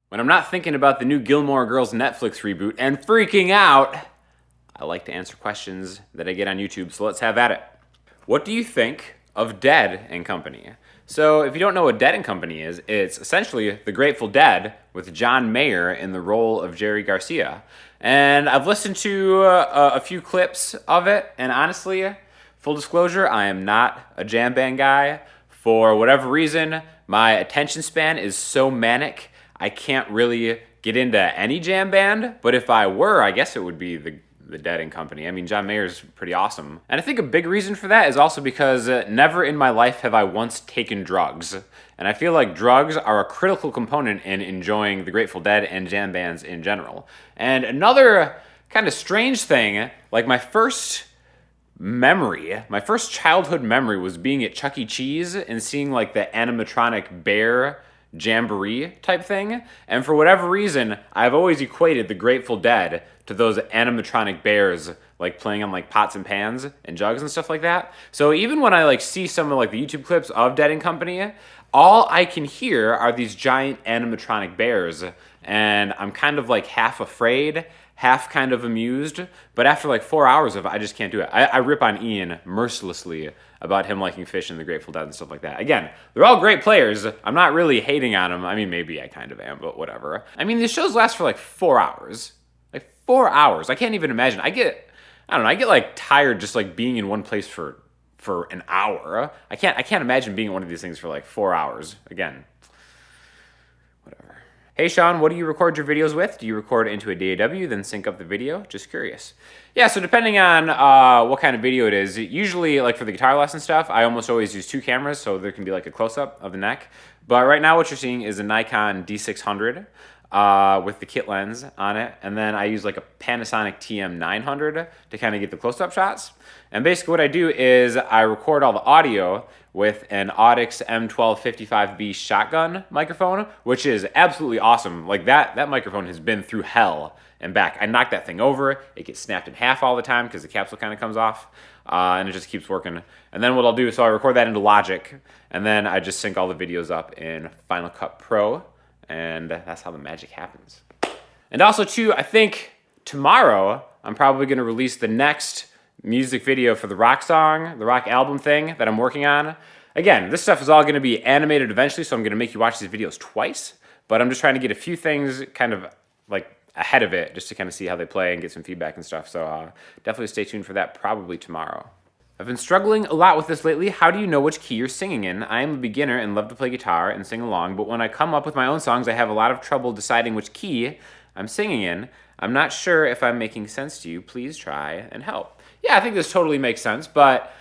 When I'm not thinking about the new Gilmore Girls Netflix reboot and freaking out, I like to answer questions that I get on YouTube, so let's have at it. What do you think of Dead and Company? So, if you don't know what Dead and Company is, it's essentially The Grateful Dead with John Mayer in the role of Jerry Garcia. And I've listened to a few clips of it, and honestly, full disclosure, I am not a jam band guy. For whatever reason, my attention span is so manic, I can't really get into any jam band, but if I were, I guess it would be the Dead and Company. I mean, John Mayer's pretty awesome. And I think a big reason for that is also because never in my life have I once taken drugs. And I feel like drugs are a critical component in enjoying the Grateful Dead and jam bands in general. And another kind of strange thing, like my first childhood memory was being at Chuck E. Cheese and seeing like the animatronic bear jamboree type thing. And for whatever reason, I've always equated the Grateful Dead to those animatronic bears like playing on like pots and pans and jugs and stuff like that. So even when I like see some of like the YouTube clips of Dead and Company, all I can hear are these giant animatronic bears, and I'm kind of like half afraid, half kind of amused. But after like 4 hours of it, I just can't do it. I rip on Ian mercilessly about him liking Fish and the Grateful Dead and stuff like that. Again, they're all great players. I'm not really hating on them. I mean, maybe I kind of am, but whatever. I mean, these shows last for like 4 hours. Like 4 hours. I can't even imagine. I don't know, I get like tired just like being in one place for an hour. I can't imagine being in one of these things for like 4 hours. Again, whatever. Hey Sean, what do you record your videos with? Do you record into a DAW, then sync up the video? Just curious. Yeah, so depending on what kind of video it is, usually like for the guitar lesson stuff, I almost always use two cameras, so there can be like a close-up of the neck. But right now what you're seeing is a Nikon D600 with the kit lens on it, and then I use like a Panasonic TM900 to kind of get the close-up shots. And basically what I do is I record all the audio with an Audix M1255B shotgun microphone, which is absolutely awesome. Like that microphone has been through hell and back. I knock that thing over, it gets snapped in half all the time because the capsule kind of comes off, and it just keeps working. And then what I'll do is I record that into Logic, and then I just sync all the videos up in Final Cut Pro, and that's how the magic happens. And also too, I think tomorrow I'm probably going to release the next music video for the rock song, the rock album thing that I'm working on. Again, this stuff is all going to be animated eventually, so I'm going to make you watch these videos twice, but I'm just trying to get a few things kind of like ahead of it just to kind of see how they play and get some feedback and stuff. So definitely stay tuned for that probably tomorrow. I've been struggling a lot with this lately. How do you know which key you're singing in? I am a beginner and love to play guitar and sing along, but when I come up with my own songs, I have a lot of trouble deciding which key I'm singing in. I'm not sure if I'm making sense to you. Please try and help. Yeah, I think this totally makes sense, but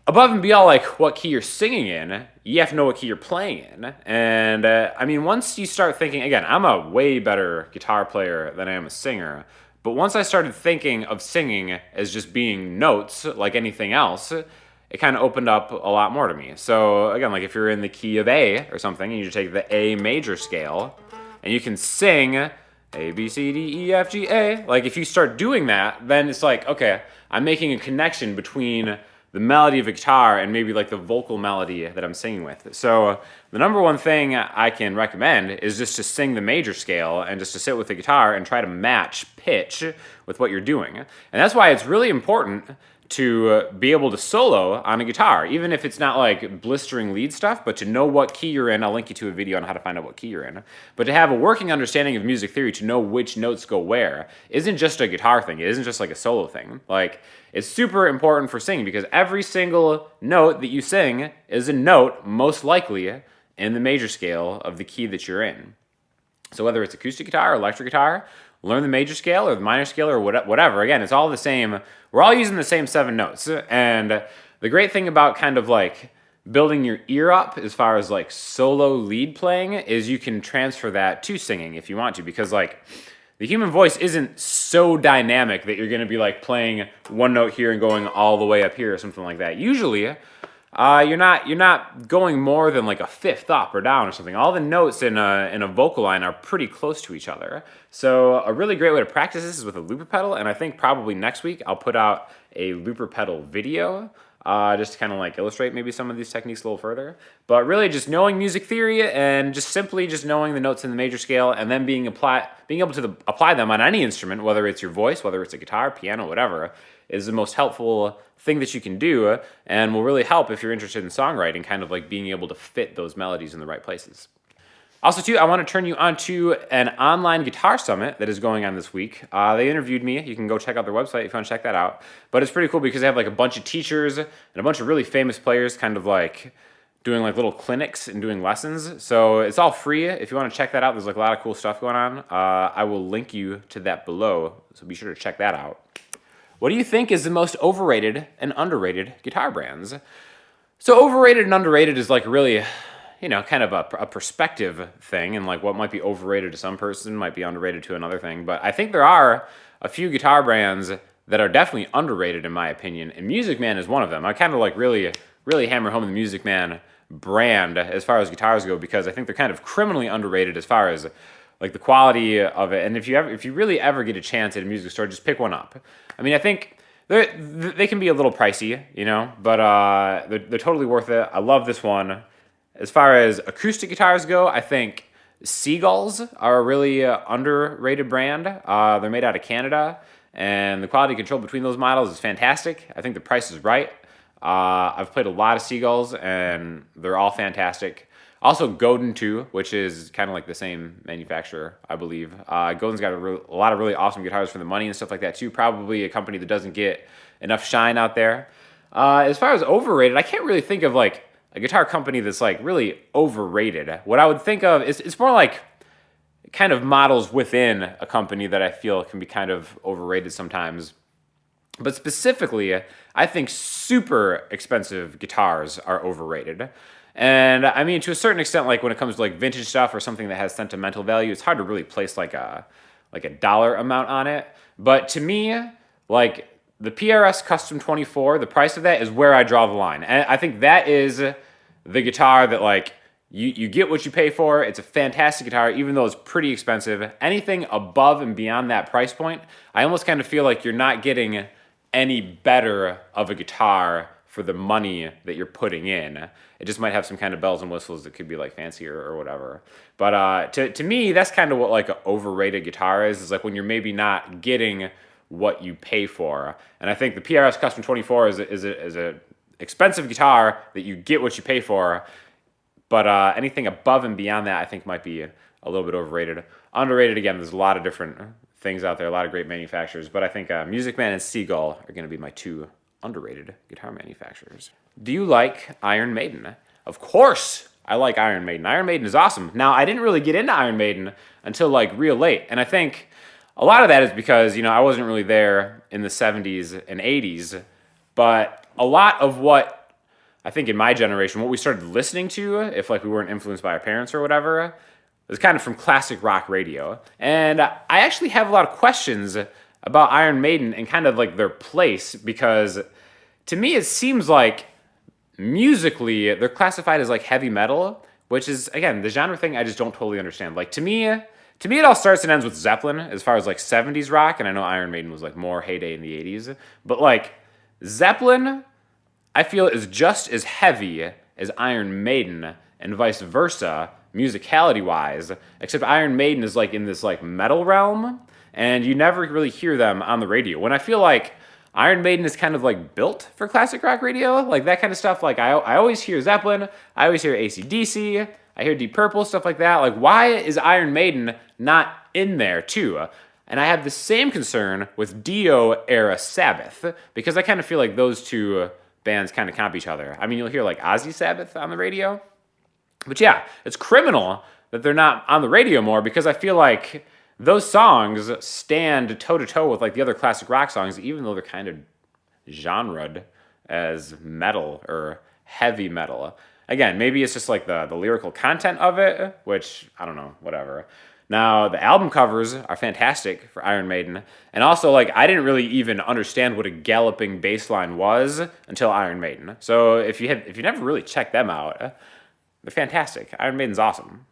above and beyond like what key you're singing in, you have to know what key you're playing in. And I mean, once you start thinking, again, I'm a way better guitar player than I am a singer, but once I started thinking of singing as just being notes like anything else, it kind of opened up a lot more to me. So again, like if you're in the key of A or something, and you take the A major scale, and you can sing A, B, C, D, E, F, G, A. Like if you start doing that, then it's like, okay, I'm making a connection between the melody of a guitar and maybe like the vocal melody that I'm singing with. So the number one thing I can recommend is just to sing the major scale and just to sit with the guitar and try to match pitch with what you're doing. And that's why it's really important to be able to solo on a guitar, even if it's not like blistering lead stuff, but to know what key you're in. I'll link you to a video on how to find out what key you're in. But to have a working understanding of music theory, to know which notes go where, isn't just a guitar thing. It isn't just like a solo thing. Like, it's super important for singing because every single note that you sing is a note, most likely, in the major scale of the key that you're in. So whether it's acoustic guitar or electric guitar, learn the major scale or the minor scale or whatever. Again, it's all the same. We're all using the same 7 notes. And the great thing about kind of like building your ear up as far as like solo lead playing is you can transfer that to singing if you want to, because like the human voice isn't so dynamic that you're going to be like playing one note here and going all the way up here or something like that. Usually, you're not going more than like a fifth up or down or something. All the notes in a vocal line are pretty close to each other. So a really great way to practice this is with a looper pedal, and I think probably next week I'll put out a looper pedal video just to kind of like illustrate maybe some of these techniques a little further. But really just knowing music theory and just simply just knowing the notes in the major scale and then being able to apply them on any instrument, whether it's your voice, whether it's a guitar, piano, whatever, is the most helpful thing that you can do and will really help if you're interested in songwriting, kind of like being able to fit those melodies in the right places. Also, too, I want to turn you on to an online guitar summit that is going on this week. They interviewed me. You can go check out their website if you want to check that out. But it's pretty cool because they have like a bunch of teachers and a bunch of really famous players kind of like doing like little clinics and doing lessons. So it's all free. If you want to check that out, there's like a lot of cool stuff going on. I will link you to that below, so be sure to check that out. What do you think is the most overrated and underrated guitar brands? So overrated and underrated is like really, kind of a perspective thing, and like what might be overrated to some person might be underrated to another thing. But I think there are a few guitar brands that are definitely underrated in my opinion, and Music Man is one of them. I kind of like really hammer home the Music Man brand as far as guitars go because I think they're kind of criminally underrated as far as like the quality of it. And if you really ever get a chance at a music store, just pick one up. I mean, I think they can be a little pricey, but they're totally worth it. I love this one. As far as acoustic guitars go, I think Seagulls are a really underrated brand. They're made out of Canada, and the quality control between those models is fantastic. I think the price is right. I've played a lot of Seagulls, and they're all fantastic. Also, Godin too, which is kind of like the same manufacturer, I believe. Godin's got a lot of really awesome guitars for the money and stuff like that too. Probably a company that doesn't get enough shine out there. As far as overrated, I can't really think of like a guitar company that's like really overrated. What I would think of is it's more like kind of models within a company that I feel can be kind of overrated sometimes. But specifically, I think super expensive guitars are overrated. And I mean, to a certain extent, like when it comes to like vintage stuff or something that has sentimental value, it's hard to really place like a dollar amount on it. But to me, like the PRS Custom 24, the price of that is where I draw the line. And I think that is the guitar that like you get what you pay for. It's a fantastic guitar, even though it's pretty expensive. Anything above and beyond that price point, I almost kind of feel like you're not getting any better of a guitar for the money that you're putting in. It just might have some kind of bells and whistles that could be like fancier or whatever. But to me, that's kind of what like an overrated guitar is like when you're maybe not getting what you pay for. And I think the PRS Custom 24 is a expensive guitar that you get what you pay for. But anything above and beyond that, I think might be a little bit overrated. Underrated, again, there's a lot of different things out there, a lot of great manufacturers. But I think Music Man and Seagull are going to be my two underrated guitar manufacturers. Do you like Iron Maiden? Of course I like Iron Maiden. Iron Maiden is awesome. Now, I didn't really get into Iron Maiden until like real late. And I think a lot of that is because, I wasn't really there in the 70s and 80s. But a lot of what I think in my generation, what we started listening to, if like we weren't influenced by our parents or whatever, was kind of from classic rock radio. And I actually have a lot of questions about Iron Maiden and kind of like their place, because to me it seems like musically they're classified as like heavy metal, which is, again, the genre thing I just don't totally understand. Like to me it all starts and ends with Zeppelin as far as like 70s rock, and I know Iron Maiden was like more heyday in the 80s, but like Zeppelin I feel is just as heavy as Iron Maiden and vice versa musicality wise, except Iron Maiden is like in this like metal realm, and you never really hear them on the radio. When I feel like Iron Maiden is kind of like built for classic rock radio, like that kind of stuff. Like I always hear Zeppelin, I always hear AC/DC, I hear Deep Purple, stuff like that. Like why is Iron Maiden not in there too? And I have the same concern with Dio era Sabbath, because I kind of feel like those two bands kind of comp each other. I mean, you'll hear like Ozzy Sabbath on the radio, but yeah, it's criminal that they're not on the radio more, because I feel like those songs stand toe-to-toe with like the other classic rock songs, even though they're kind of genred as metal or heavy metal. Again, maybe it's just like the lyrical content of it, which, I don't know, whatever. Now, the album covers are fantastic for Iron Maiden, and also, like, I didn't really even understand what a galloping bass line was until Iron Maiden. So if you never really checked them out, they're fantastic. Iron Maiden's awesome.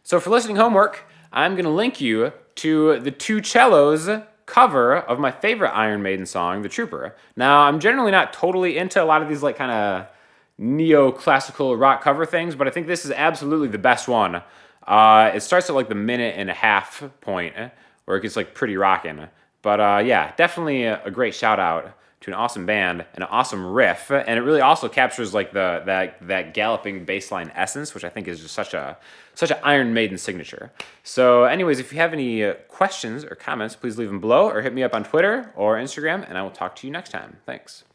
So for listening homework, I'm going to link you to the two cellos cover of my favorite Iron Maiden song, The Trooper. Now, I'm generally not totally into a lot of these like kind of neoclassical rock cover things, but I think this is absolutely the best one. It starts at like the minute and a half point where it gets like pretty rockin'. But yeah, definitely a great shout out to an awesome band and an awesome riff, and it really also captures like that galloping bassline essence, which I think is just such an Iron Maiden signature. So, anyways, if you have any questions or comments, please leave them below or hit me up on Twitter or Instagram, and I will talk to you next time. Thanks.